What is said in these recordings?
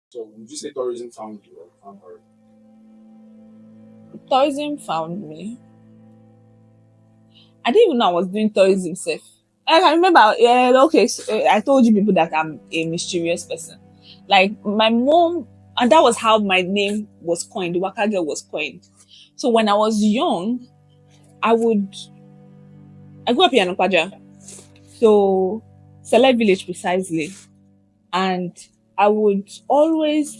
So would you say tourism found you or found her? Tourism found me. I didn't even know I was doing tourism safe. Like, I remember, yeah, okay, so, I told you people that I'm a mysterious person. Like my mom, and that was how my name was coined. The Waka girl was coined. So when I was young, I would I grew up in Anokwaja, so Select Village precisely, and I would always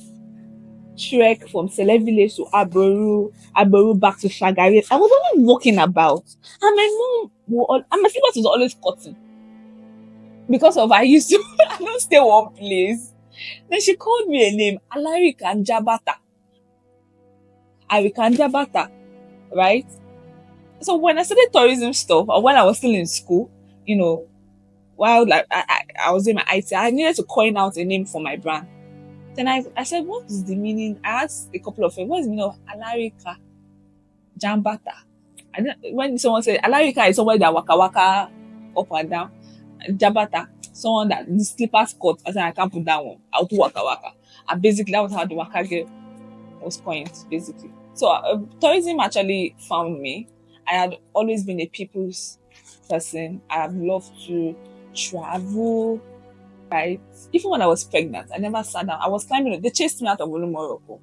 trek from Select Village to Aboru back to Shagari. I was always walking about, and my mom, and my slippers was always cotton because of I used to I don't stay one place. Then she called me a name, Alarikanjabata, Arikanjabata, right? So when I started tourism stuff, or when I was still in school, you know, while like I was in my IT, I needed to coin out a name for my brand. Then I said, what is the meaning? I asked a couple of friends, what is the meaning of Alarika Jambata? When someone said Alarika is somebody that waka waka up and down, Jabata, someone that the slippers cut. I said, I can't put that one. I'll do waka waka. And basically, that was how the waka girl was coined, basically. So tourism actually found me. I had always been a people's person. I have loved to travel, right? Even when I was pregnant, I never sat down. I was climbing. They chased me out of Olumoroko.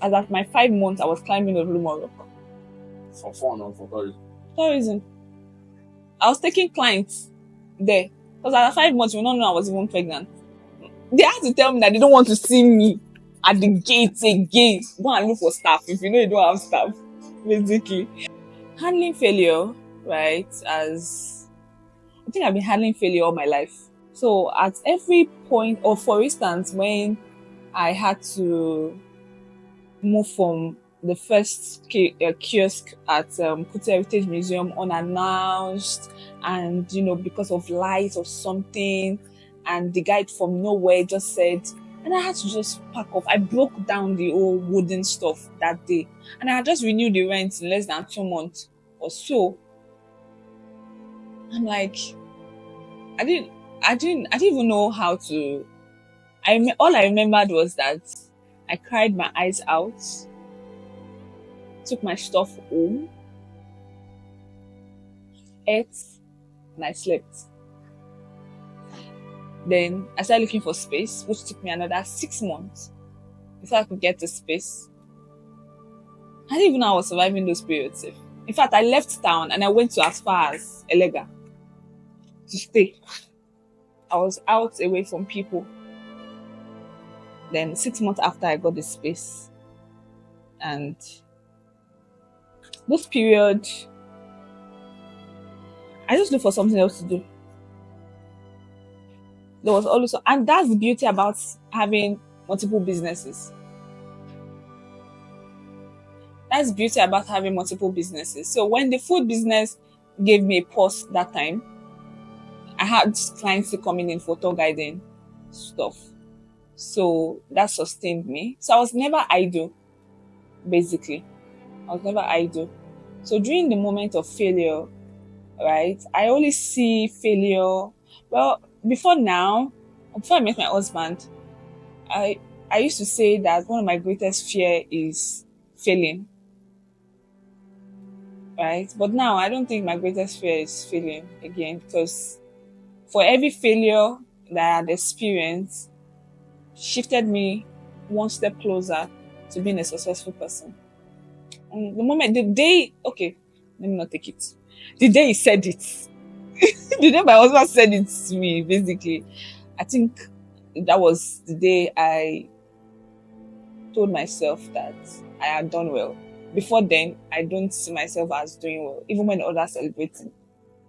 As at my 5 months, I was climbing Olumoroko. For fun or for tourism? Tourism. I was taking clients there because at 5 months, we don't know I was even pregnant. They had to tell me that they don't want to see me at the gate again. Go and look for staff if you know you don't have staff, basically. Handling failure, right? As I think I've been handling failure all my life. So at every point, or for instance, when I had to move from the first kiosk at Kute Heritage Museum unannounced, and because of light or something, and the guide from nowhere just said, and I had to just pack off. I broke down the old wooden stuff that day, and I had just renewed the rent in less than 2 months or so. I'm like, I didn't, I didn't even know how to. All I remembered was that I cried my eyes out, took my stuff home, ate, and I slept. Then I started looking for space, which took me another 6 months before I could get to space. I didn't even know I was surviving those periods. In fact, I left town and I went to as far as Elega to stay. I was out away from people. Then 6 months after I got the space, and this period, I just looked for something else to do. There was also, and that's the beauty about having multiple businesses. That's the beauty about having multiple businesses. So when the food business gave me a pause that time, I had clients still coming in for tour guiding stuff. So that sustained me. So I was never idle, basically. I was never idle. So during the moment of failure, right, I only see failure. Well, before now, before I met my husband, I I used to say that one of my greatest fear is failing, right? But now I don't think my greatest fear is failing again, because for every failure that I had experienced shifted me one step closer to being a successful person. And the moment, the day, okay, let me not take it. The day he said it, the day my husband said it to me, basically, I think that was the day I told myself that I had done well. Before then, I don't see myself as doing well. Even when others celebrating,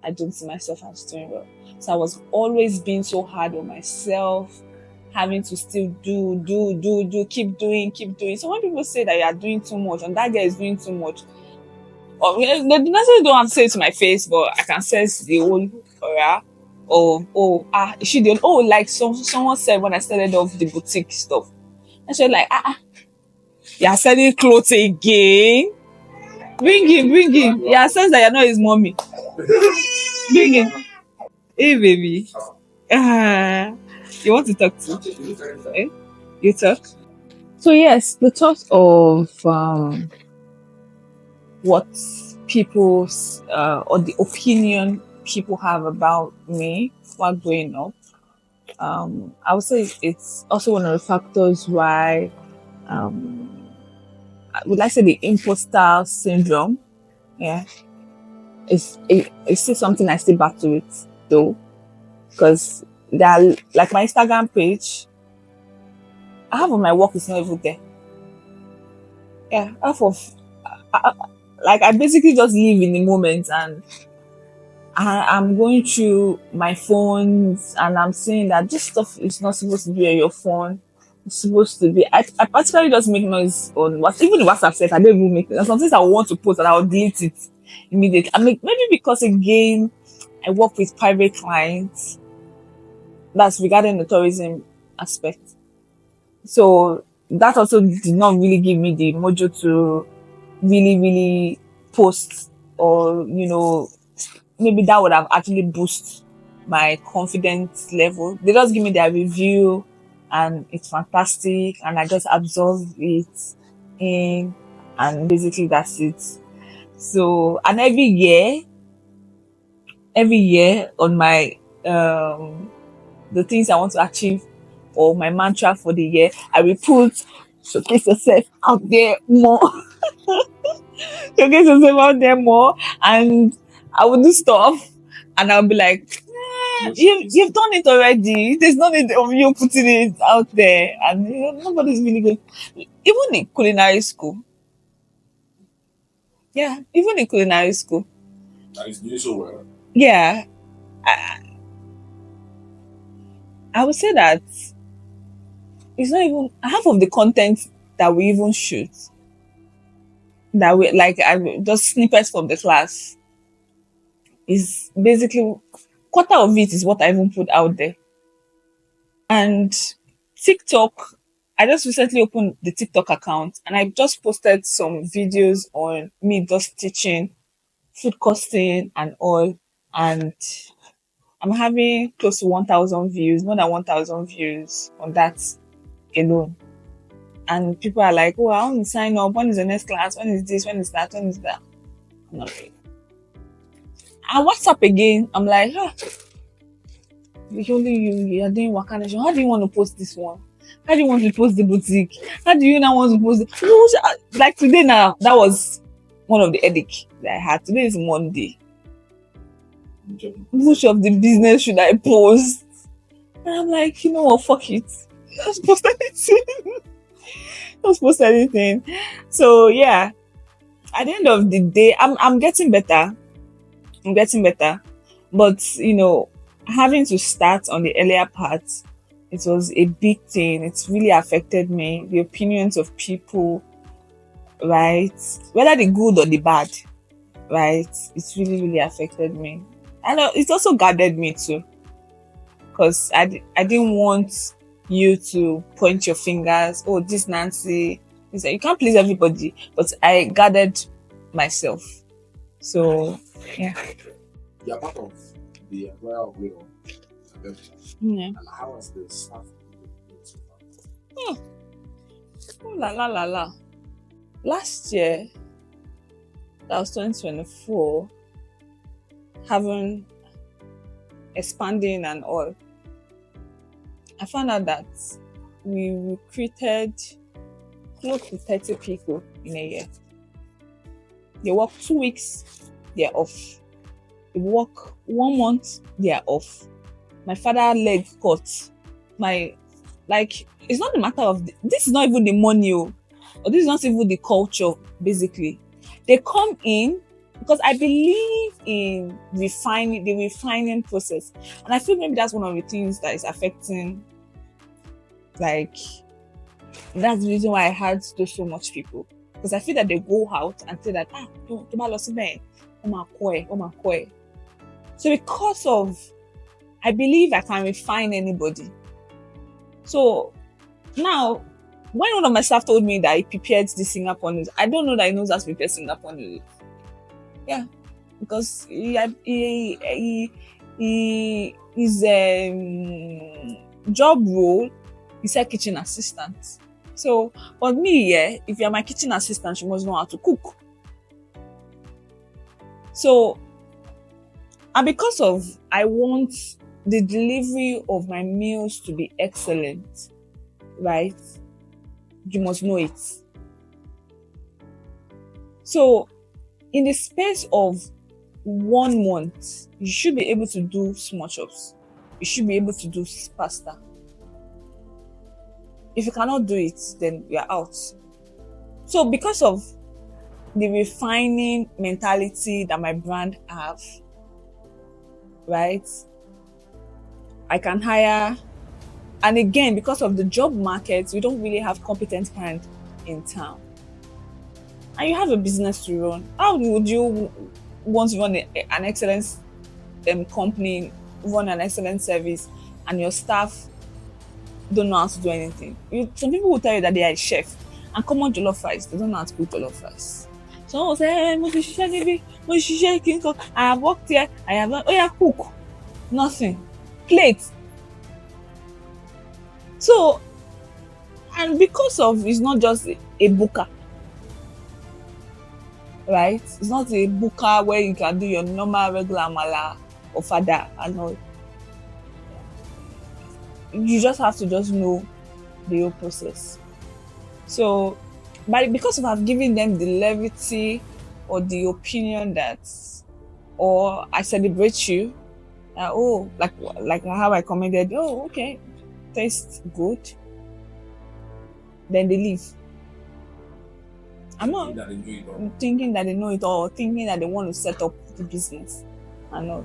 I don't see myself as doing well. So I was always being so hard on myself, having to still do, keep doing, keep doing. So when people say that you are doing too much and that guy is doing too much, or they necessarily don't have to say it to my face, but I can sense the whole aura. Is she the like someone said when I started off the boutique stuff. I said like you are selling clothes again. Bring him, bring him. He has sense that you're not his mommy. Bring him. Hey baby. Ah. You want to talk to? Eh? You talk. So yes, the thought of what people's or the opinion people have about me while growing up. I would say it's also one of the factors why would I say the imposter syndrome. Yeah, it's still something I still battle with though, because that like my Instagram page, half of my work is not even there. Yeah, half of like I basically just live in the moment, and I'm going through my phones and I'm seeing that this stuff is not supposed to be on your phone. It's supposed to be. I particularly just make noise on what even the WhatsApp set. I don't even make noise. Sometimes I want to post and I'll delete it immediately. I mean, maybe because again, I work with private clients. That's regarding the tourism aspect. So that also did not really give me the mojo to really post, or maybe that would have actually boost my confidence level. They just give me their review and it's fantastic and I just absorb it in, and basically that's it. So and every year on my the things I want to achieve or my mantra for the year, I will put showcase yourself out there more. Showcase yourself out there more, and I will do stuff and I'll be like, you've done it already. There's no need of you putting it out there, and nobody's really good. Even in culinary school, yeah, even in culinary school, That is doing so well. yeah, I would say that it's not even half of the content that we even shoot, that we like. I just snippets from the class is basically quarter of it is what I even put out there. And TikTok, I just recently opened the TikTok account and I just posted some videos on me just teaching food costing and all. And I'm having close to 1,000 views, more than 1,000 views on that alone. And people are like, oh, I want to sign up. When is the next class? When is this? When is that? When is that? I'm not really. And WhatsApp again, I'm like, it's only you are doing Wakanda show. How do you want to post this one? How do you want to post the boutique? How do you now want to post like today now? That was one of the headache that I had. Today is Monday. Which of the business should I post? And I'm like, you know what, fuck it. Just post anything. Just post anything. So yeah. At the end of the day, I'm getting better. I'm getting better. But having to start on the earlier part, it was a big thing. It's really affected me. The opinions of people, right? Whether the good or the bad, right? It's really affected me. And it's also guarded me too. Because I didn't want you to point your fingers, oh, this Nancy. You can't please everybody. But I guarded myself. So, yeah. You are part of the Royal Wheel. Yeah. And how was the staff? Oh, la. Last year, that was 2024, having expanding and all, I found out that we recruited close to 30 people in a year. They work 2 weeks, they're off. They work 1 month, they're off. My father leg cut. It's not the matter of this is not even the money, or this is not even the culture. Basically, they come in because I believe in the refining process, and I feel maybe that's one of the things that is affecting. Like, that's the reason why I had so much people, because I feel that they go out and say that to my loss man, oh my koi. So because of, I believe I can refine anybody. So now, when one of my staff told me that he prepared the Singapore noodles, I don't know that he knows how to prepare Singapore noodles. Yeah, because he is job role, you said kitchen assistant. So, but me, yeah, if you're my kitchen assistant, you must know how to cook. So, and because of I want the delivery of my meals to be excellent, right? You must know it. So, in the space of 1 month, you should be able to do small chops. You should be able to do pasta. If you cannot do it, then you're out. So, because of the refining mentality that my brand have, right? I can hire, and again, because of the job market, we don't really have competent hands in town. And you have a business to run. How would you want to run an excellent company, run an excellent service, and your staff don't know how to do anything? Some people will tell you that they are a chef, and common jollof rice, they don't know how to cook jollof rice. Someone will say, hey, I have worked here, I have done, oh yeah, cook. Nothing. Plate. So, and because of it's not just a booker, right? It's not a booker where you can do your normal regular mala or fada and all. You just have to just know the whole process. So, but because of I've given them the levity or the opinion that, or I celebrate you, oh, like how I commented, oh, okay, tastes good, then they leave. I'm not thinking that they know it all, thinking that they want to set up the business and all.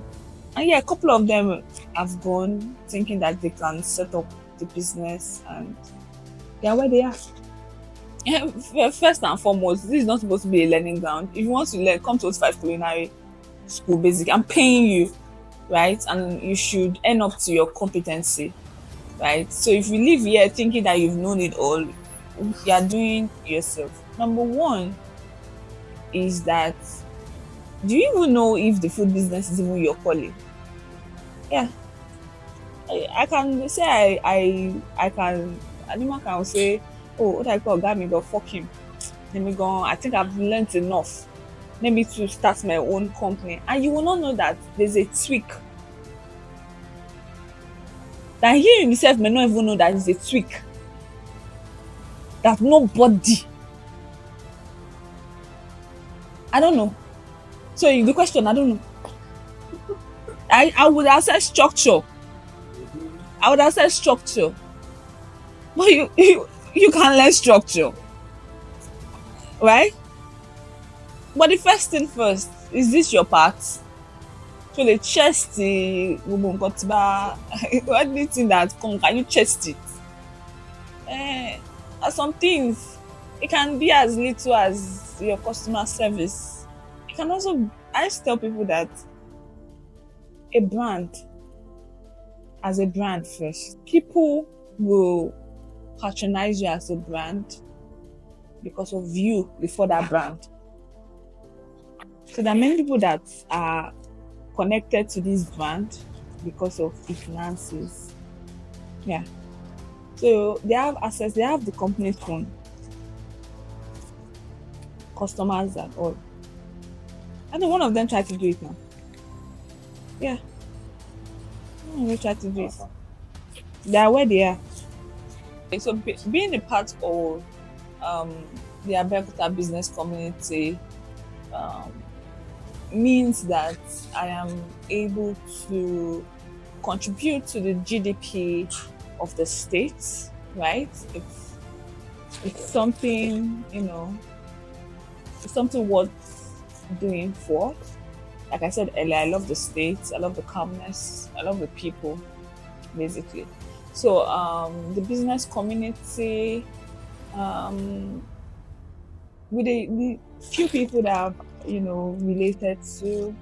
And yeah, a couple of them have gone thinking that they can set up the business, and they are where they are. Yeah, first and foremost, this is not supposed to be a learning ground. If you want to learn, come to 5 Culinary School Basic. I'm paying you, right? And you should earn up to your competency, right? So if you leave here thinking that you've known it all, you are doing yourself. Number one is that, do you even know if the food business is even your calling? Yeah. I can say I can, anyone can say, oh, what I call God, me go fuck him. Let me go, I think I've learned enough maybe to start my own company. And you will not know that there's a tweak. That he himself may not even know that it's a tweak. That nobody. I don't know. So the question, I don't know. I would have said structure. I would have said structure. But you can learn structure. Right? But the first thing first, is this your part? So the chest, anything that come, can you chest it? Some things, it can be as little as your customer service. It can also, I used to tell people that a brand, as a brand first, people will patronize you as a brand because of you before that brand. So there are many people that are connected to this brand because of its finances. Yeah. So they have access, they have the company's phone, customers and all. I think one of them tried to do it now. Yeah. One of them tried to do it. They are where they are. So being a part of the Abeokuta business community means that I am able to contribute to the GDP of the state, right? It's something, it's something worth doing for. Like I said earlier, I love the state, I love the calmness, I love the people, basically. So the business community, with the few people that I've related to,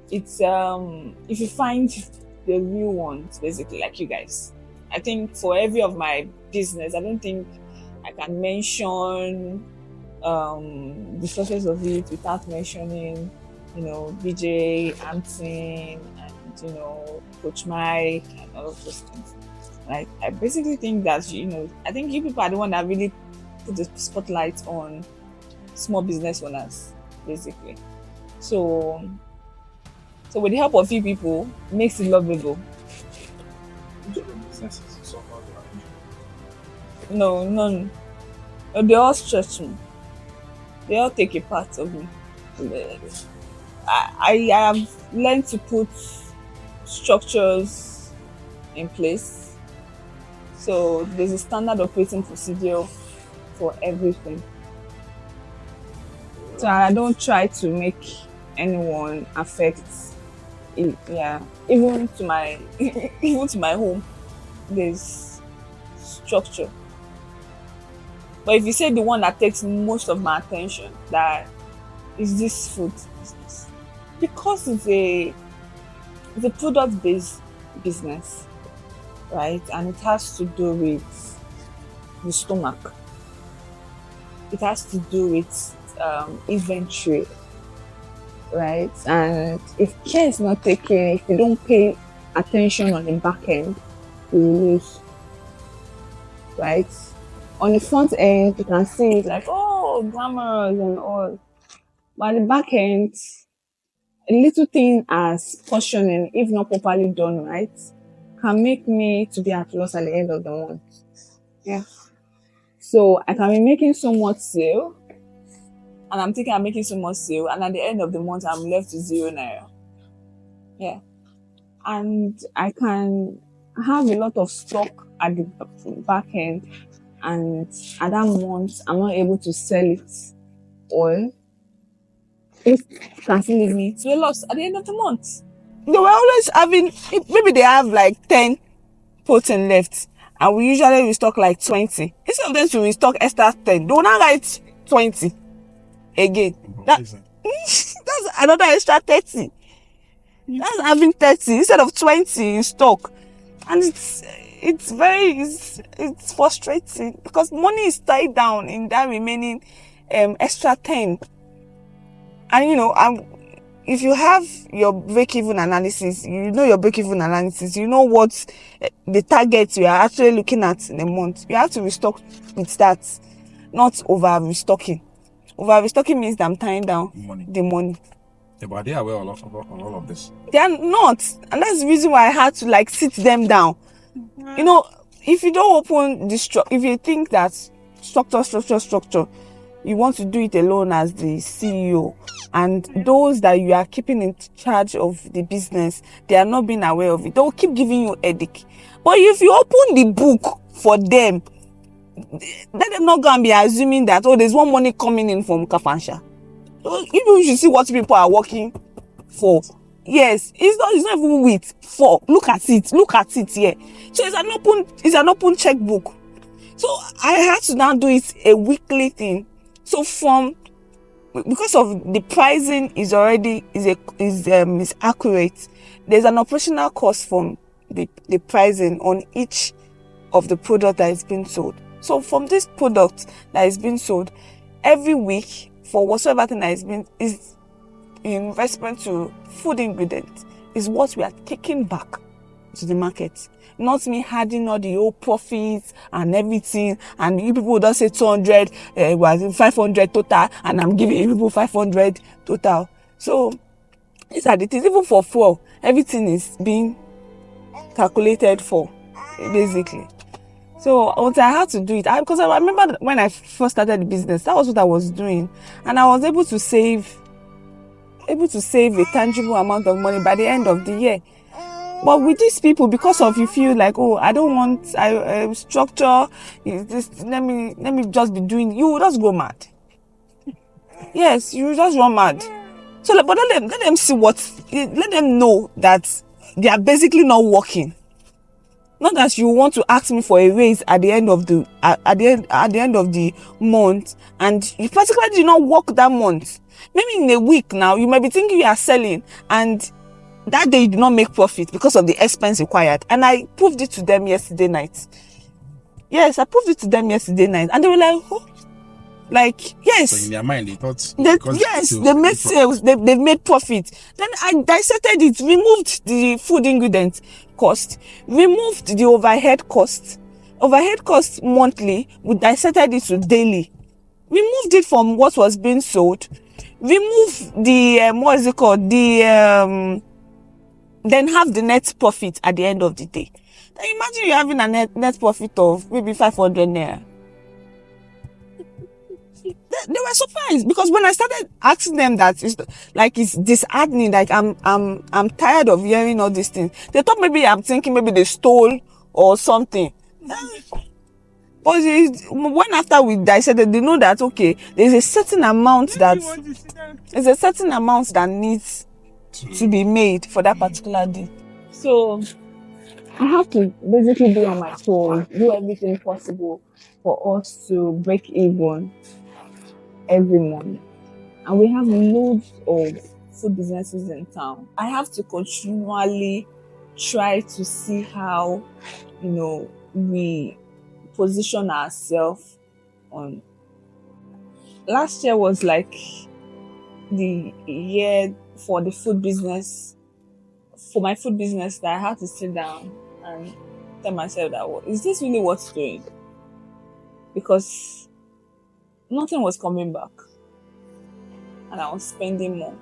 it's if you find the real ones, basically, like you guys, I think for every of my business, I don't think I can mention the success of it without mentioning BJ, Antin, and Coach Mike and all of those things. Like I basically think that I think you people are the one that really put the spotlight on small business owners, basically. So with the help of you people, it makes it lovable. Each of the businesses is somehow No, none. They all stretch me. They all take a part of me. I have learned to put structures in place. So there's a standard operating procedure for everything. So I don't try to make anyone affect it. Yeah. Even to my even to my home, there's structure. But if you say the one that takes most of my attention, that is this food business. Because it's a product-based business, right? And it has to do with the stomach. It has to do with inventory, right? And if care is not taken, if you don't pay attention on the back end, you will lose, right? On the front end, you can see it like, oh, glamorous and all. But at the back end, a little thing as portioning, if not properly done right, can make me to be at loss at the end of the month. Yeah. So I can be making so much sale, and I'm thinking I'm making so much sale, and at the end of the month, I'm left with 0 naira. Yeah. And I can have a lot of stock at the back end, and at that month, I'm not able to sell it all. It can still leave me to a loss at the end of the month. They were always having, maybe they have like 10 protein left, and we usually restock like 20. Instead of them to restock extra 10, they will now write 20 again. That's another extra 30. That's having 30 instead of 20 in stock. And it's frustrating because money is tied down in that remaining extra 10. And if you have your break-even analysis, your break-even analysis, you know what the targets you are actually looking at in a month. You have to restock with that, not over-restocking. Over-restocking means that I'm tying down the money. Yeah, but they are aware of all of this. They are not. And that's the reason why I had to sit them down. If you don't open the structure, if you think that structure, you want to do it alone as the CEO, and those that you are keeping in charge of the business, they are not being aware of it. They will keep giving you headache. But if you open the book for them, let them not go and be assuming that, there's one money coming in from Kafansha. You should see what people are working for. Yes, it's not even with for. Look at it here. So it's an open checkbook. So I had to now do it a weekly thing. So because of the pricing is accurate, there's an operational cost from the pricing on each of the product that is being sold. So from this product that is being sold, every week for whatsoever thing that is in respect to food ingredients is what we are taking back to the market. Not me adding all the old profits and everything, and you people don't say 200, 500 total, and I'm giving you people 500 total. So these are the things. Even for fuel, everything is being calculated for, basically. So I had to do it, because I remember when I first started the business, that was what I was doing, and I was able to save a tangible amount of money by the end of the year. But with these people, because of you feel like, I don't want structure, let me just be doing, you will just go mad. Yes, you will just run mad. So, but let them see let them know that they are basically not working. Not that you want to ask me for a raise at the end of the month, and you particularly did not work that month. Maybe in a week now, you might be thinking you are selling, and that day you did not make profit because of the expense required. And I proved it to them yesterday night. Yes, I proved it to them yesterday night. And they were like, Like, So yes, in their mind, they thought they made sales, they've made profit. Then I dissected it, removed the food ingredient cost, removed the overhead cost. Overhead cost monthly, we dissected it to daily. Removed it from what was being sold. Remove the what is it called? Then have the net profit at the end of the day. Then imagine you having a net profit of maybe 500 naira. They were surprised because when I started asking them that, it's disheartening. Like I'm tired of hearing all these things. They thought maybe I'm thinking maybe they stole or something. But when after we dissected, they know that okay, there's a certain amount that needs to be made for that particular day. So I have to basically be on my toes, do everything possible for us to break even every month. And we have loads of food businesses in town. I have to continually try to see how, we position ourselves on. Last year was like the year for the food business, for my food business, that I had to sit down and tell myself that, is this really worth doing? Because nothing was coming back and I was spending more.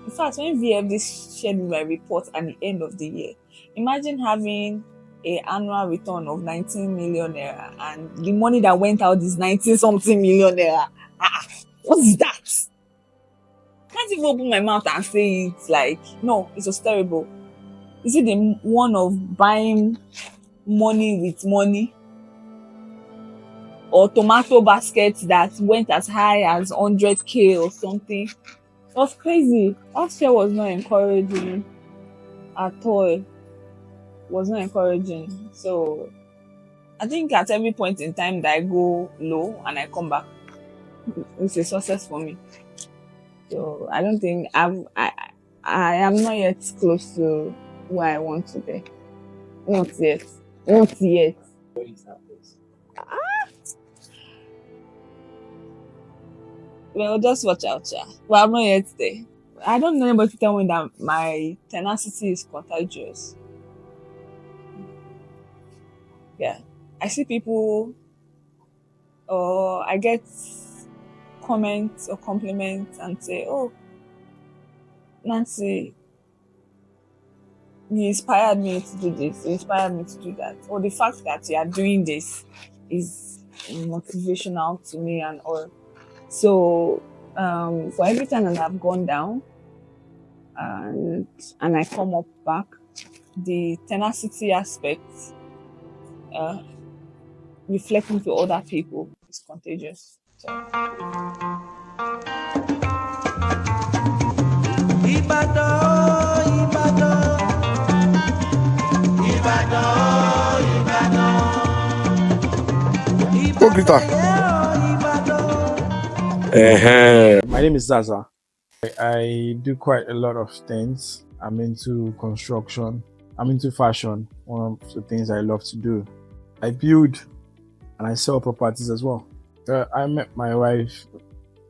In fact, when VFD shared my report at the end of the year, imagine having an annual return of 19 million naira and the money that went out is 19 something million naira. What is that? Can't even open my mouth and say it. Like, no, it was terrible. Is it the one of buying money with money? Or tomato baskets that went as high as 100K or something? It was crazy. Last year was not encouraging at all. It was not encouraging. So I think at every point in time that I go low and I come back, it's a success for me. So I don't think I am not yet close to where I want to be. Not yet. Not yet. Well, just watch out, yeah. Well, I'm not yet there. I don't know anybody to tell me that my tenacity is contagious. Yeah. I see people, or I get comments or compliments and say, oh, Nancy, you inspired me to do this, you inspired me to do that. Or the fact that you are doing this is motivational to me and all. So for every time that I've gone down and I come up back, the tenacity aspect reflecting to other people is contagious. So. Ibadan, Ibadan, Ibadan, Ibadan. Go greet her. My name is Zaza. I do quite a lot of things. I'm into construction. I'm into fashion. One of the things I love to do. I build and I sell properties as well. I met my wife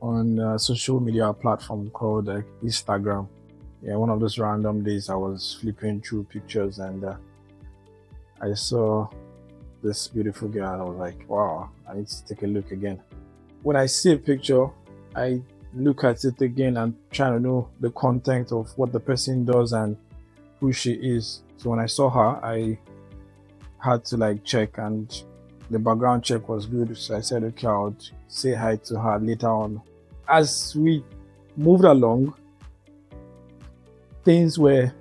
on a social media platform called Instagram. Yeah, one of those random days I was flipping through pictures and I saw this beautiful girl and I was like, wow, I need to take a look again. When I see a picture, I look at it again and try to know the content of what the person does and who she is. So when I saw her, I had to check, and the background check was good. So I said, okay, I'll say hi to her later on. As we moved along, things were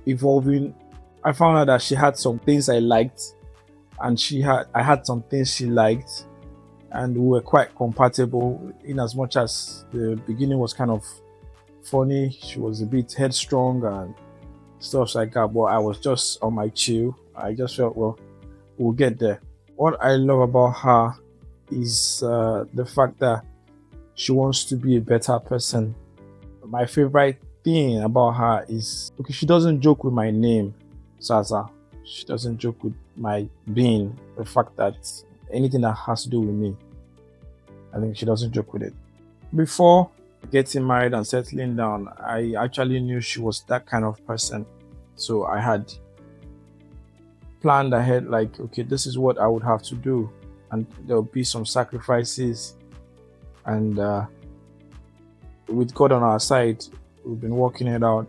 evolving. I found out that she had some things I liked, and I had some things she liked. And we were quite compatible in as much as the beginning was kind of funny. She was a bit headstrong and stuff like that, but I was just on my chill. I just felt, well, we'll get there. What I love about her is the fact that she wants to be a better person. My favorite thing about her is, okay, she doesn't joke with my name, Zaza. She doesn't joke with my being, the fact that anything that has to do with me. I think she doesn't joke with it. Before getting married and settling down, I actually knew she was that kind of person. So I had planned ahead, like, okay, this is what I would have to do, and there'll be some sacrifices. And with God on our side, we've been working it out.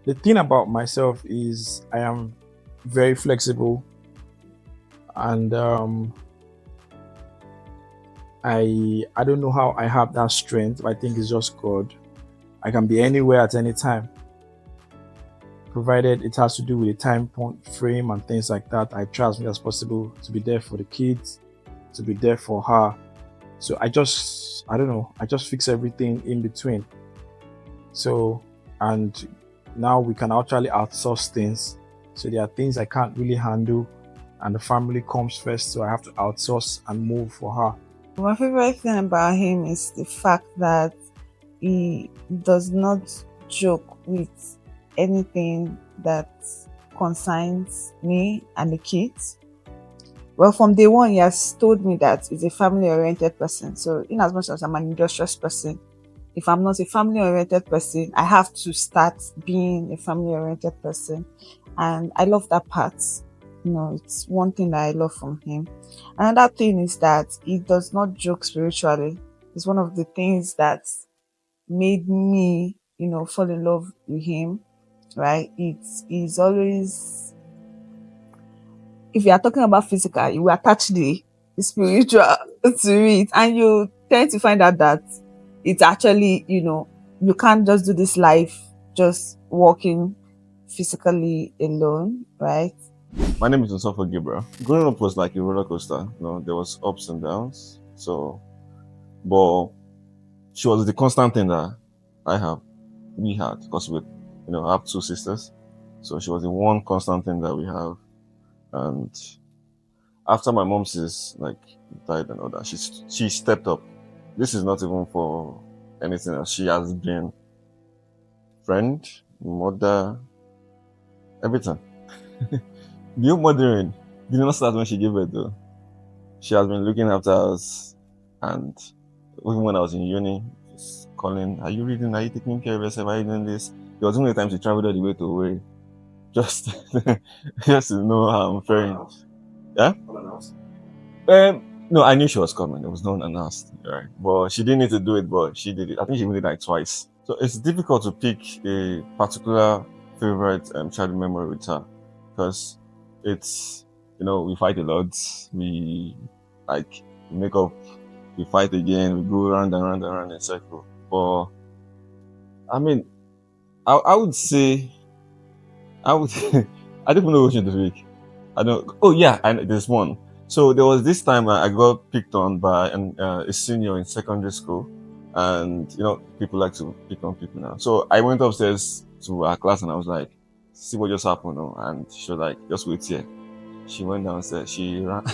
The thing about myself is I am very flexible, and I don't know how I have that strength. I think it's just God. I can be anywhere at any time, provided it has to do with the time point frame and things like that. I try as much as possible to be there for the kids, to be there for her. So I just fix everything in between. So, and now we can actually outsource things. So there are things I can't really handle, and the family comes first, so I have to outsource and move for her. My favorite thing about him is the fact that he does not joke with anything that concerns me and the kids. Well, from day one, he has told me that he's a family-oriented person. So, in as much as I'm an industrious person, if I'm not a family-oriented person, I have to start being a family-oriented person. And I love that part. It's one thing that I love from him. Another thing is that he does not joke spiritually. It's one of the things that made me, fall in love with him, right? It's always, if you are talking about physical, you will attach the spiritual to it, and you tend to find out that it's actually, you can't just do this life just walking physically alone, right? My name is Nsofo Gabriel. Growing up was like a roller coaster. There was ups and downs. But she was the constant thing that we had, because I have two sisters. So she was the one constant thing that we have. And after my mom died and all that, she stepped up. This is not even for anything else. She has been friend, mother, everything. The mothering did not start when she gave birth though. She has been looking after us, and even when I was in uni, just calling, are you reading? Are you taking care of yourself? Are you doing this? There was only time she traveled all the way to Owerri, just just to know how I'm faring. Yeah? No, I knew she was coming. It was not announced, right? But she didn't need to do it, but she did it. I think she even did it like twice. So it's difficult to pick a particular favorite childhood memory with her, because it's, we fight a lot. We make up, we fight again, we go round and round and round in a circle. But I mean, I would say, I don't even know which one to pick. Oh yeah, there's one. So there was this time I got picked on by a senior in secondary school, and people like to pick on people now. So I went upstairs to our class and I was like, "See what just happened?" And she was like, "Just wait here." She went downstairs. She ran.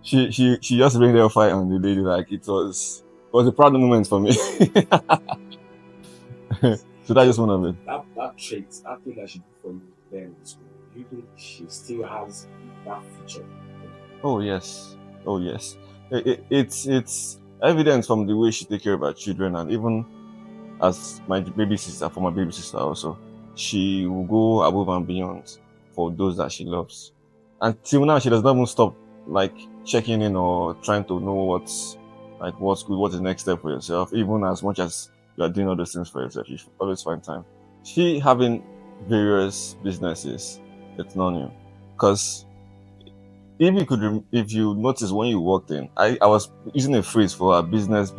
she just rained a fire on the lady. Like it was a proud moment for me. So that's just one of it. That trait, that thing that she did for you then in school, do you think she still has that feature? Oh yes. It's evident from the way she take care of her children, and even as my baby sister, for my baby sister also, she will go above and beyond for those that she loves. Until now, she does not even stop checking in or trying to know what's good, what's the next step for yourself. Even as much as you are doing all those things for yourself, you should always find time. She having various businesses, it's not new, because if you notice when you walked in, I was using a phrase for her: business.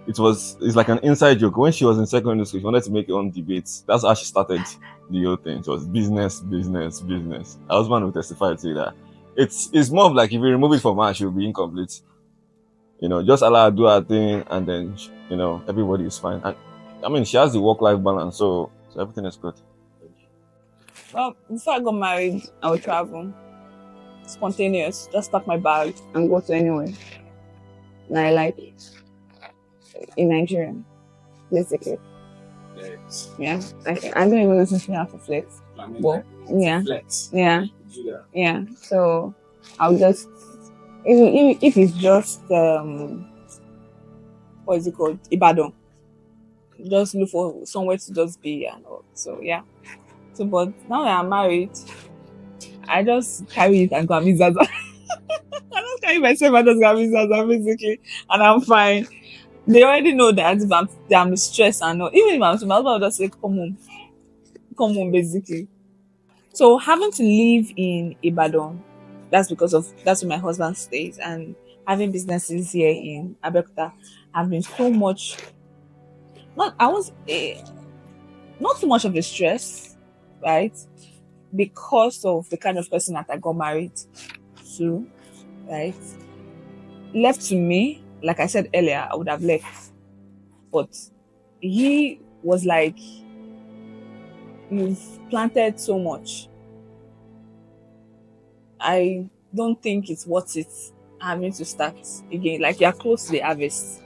It's like an inside joke. When she was in secondary school, she wanted to make her own debates. That's how she started the whole thing. It was business. Her husband will testify to that. It's more of like, if you remove it from her, she'll be incomplete. Just allow her to do her thing, and then everybody is fine. And I mean, she has the work-life balance, so everything is good. Well, before I got married, I would travel. Spontaneous. Just pack my bag and go to anywhere. And I like it. In Nigeria, basically. Yes. Yeah. I don't even necessarily have to flex. Well, yeah. Flex. Yeah. Do that. Yeah. So I'll just If it's just what is it called, Ibadan, just look for somewhere to just be and all. So yeah. So but now that I'm married, I just carry it and go and meet Zaza. I don't carry myself and just go and meet Zaza basically, and I'm fine. They already know that if I'm stressed and all. Even if I'm to my husband will just say, come home basically. So having to live in Ibadan, that's where my husband stays, and having businesses here in Abeokuta have been so much. Not I was not too much of a stress, right? Because of the kind of person that I got married to, right? Left to me, like I said earlier, I would have left, but he was like, "You've planted so much. I don't think it's worth it having to start again. Like you're close to the harvest,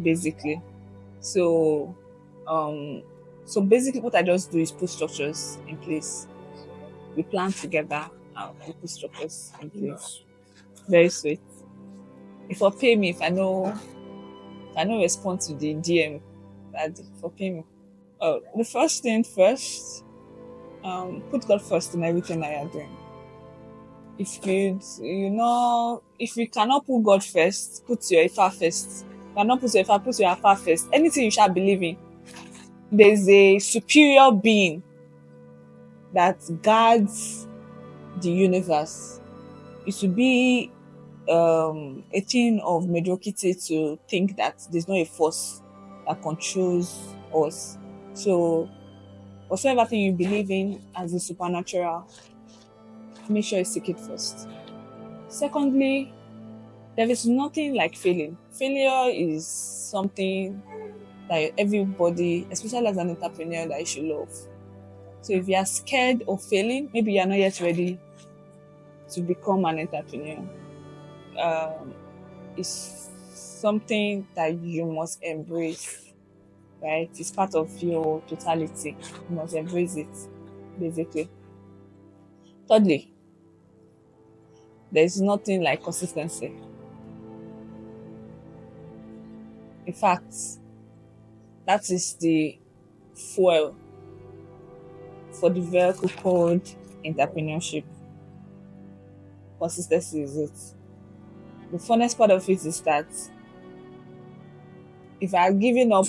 basically." So, um, so basically, what I just do is put structures in place. We plan together and we put structures in place. Very sweet. If you pay me, if I know respond to the DM, that for pay me. Oh, the first thing first, put God first in everything that you're doing. If you cannot put God first, put your Ifa first. Cannot put your Ifa, put your Afa first. Anything you shall believe in, there's a superior being that guards the universe. It should be a thing of mediocrity to think that there's not a force that controls us. So whatever thing you believe in as a supernatural, make sure you seek it first. Secondly, there is nothing like failing. Failure is something that everybody, especially as an entrepreneur, that you should love. So if you are scared of failing, maybe you are not yet ready to become an entrepreneur. Um, it's something that you must embrace, right? It's part of your totality. You must embrace it, basically. Thirdly, there is nothing like consistency. In fact, that is the fuel for the vehicle called entrepreneurship. Consistency is it. The funnest part of it is that if I had given up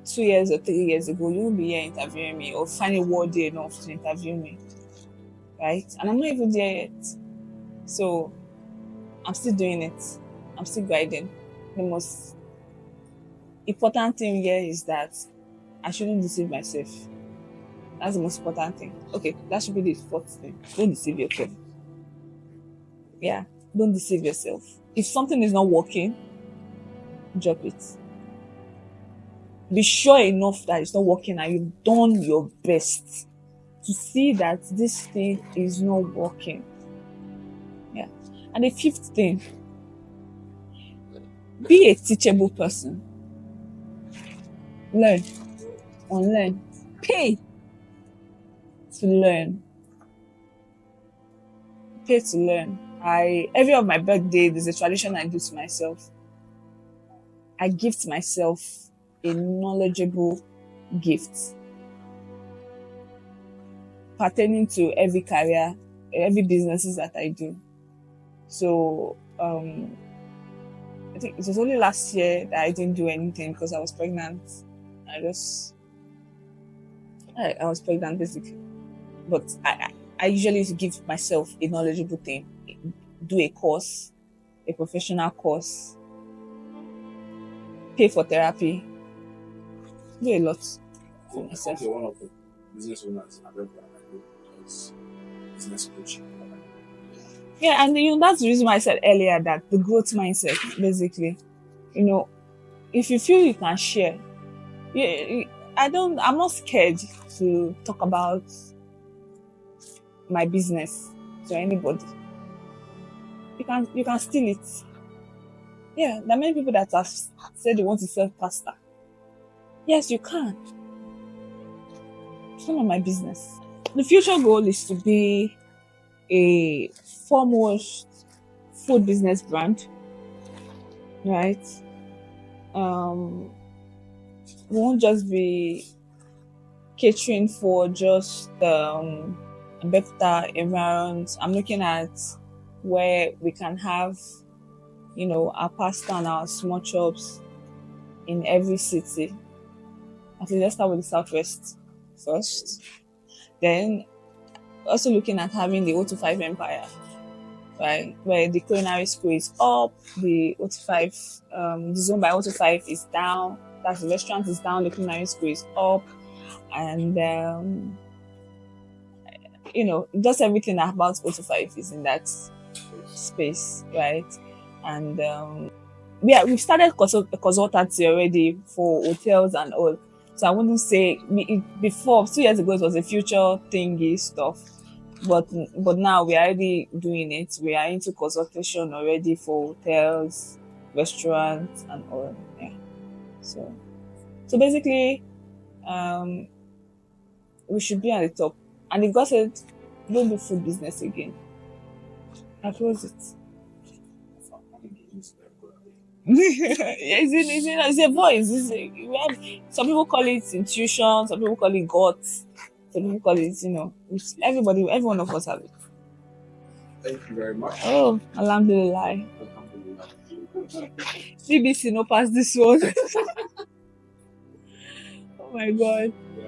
2 years or 3 years ago, you won't be here interviewing me or find it worthy enough to interview me, right? And I'm not even there yet. So I'm still doing it. I'm still guiding. The most important thing here is that I shouldn't deceive myself. That's the most important thing. Okay, that should be the fourth thing. Don't deceive yourself. Yeah, don't deceive yourself. If something is not working, drop it. Be sure enough that it's not working and you've done your best to see that this thing is not working. Yeah. And the fifth thing, be a teachable person. Learn, unlearn, pay to learn. Pay to learn. Every of my birthday, there's a tradition I do to myself. I gift myself a knowledgeable gift pertaining to every career, every businesses that I do. So I think it was only last year that I didn't do anything because I was pregnant. I was pregnant basically. But I usually give myself a knowledgeable thing, do a course, a professional course, pay for therapy, do a lot for myself. You're one of the business owners I don't know because business coaching. Yeah, and that's the reason why I said earlier that the growth mindset, basically, if you feel you can share, I'm not scared to talk about my business to anybody. You can steal it. Yeah, there are many people that have said they want to sell pasta. Yes, you can. It's none of my business. The future goal is to be a foremost food business brand, right? Um, we won't just be catering for just Abeokuta environs. I'm looking at where we can have, our pasta and our small shops in every city. At least let's start with the southwest first. Then also looking at having the O25 Empire, right? Where the culinary school is up, the O25, the zone by O25 is down, that's the restaurant is down, the culinary school is up, and just everything about O25 is in that space, right? And we've started consultancy already for hotels and all. So I wouldn't say before 2 years ago it was a future thingy stuff, but now we are already doing it. We are into consultation already for hotels, restaurants, and all. Yeah. So basically, um, we should be at the top. And if God said, don't do food business again, I close it. It's a voice. Some people call it intuition, some people call it guts, some people call it, every one of us have it. Thank you very much. Oh, alhamdulillah. CBC no pass this one. Oh my god. Yeah,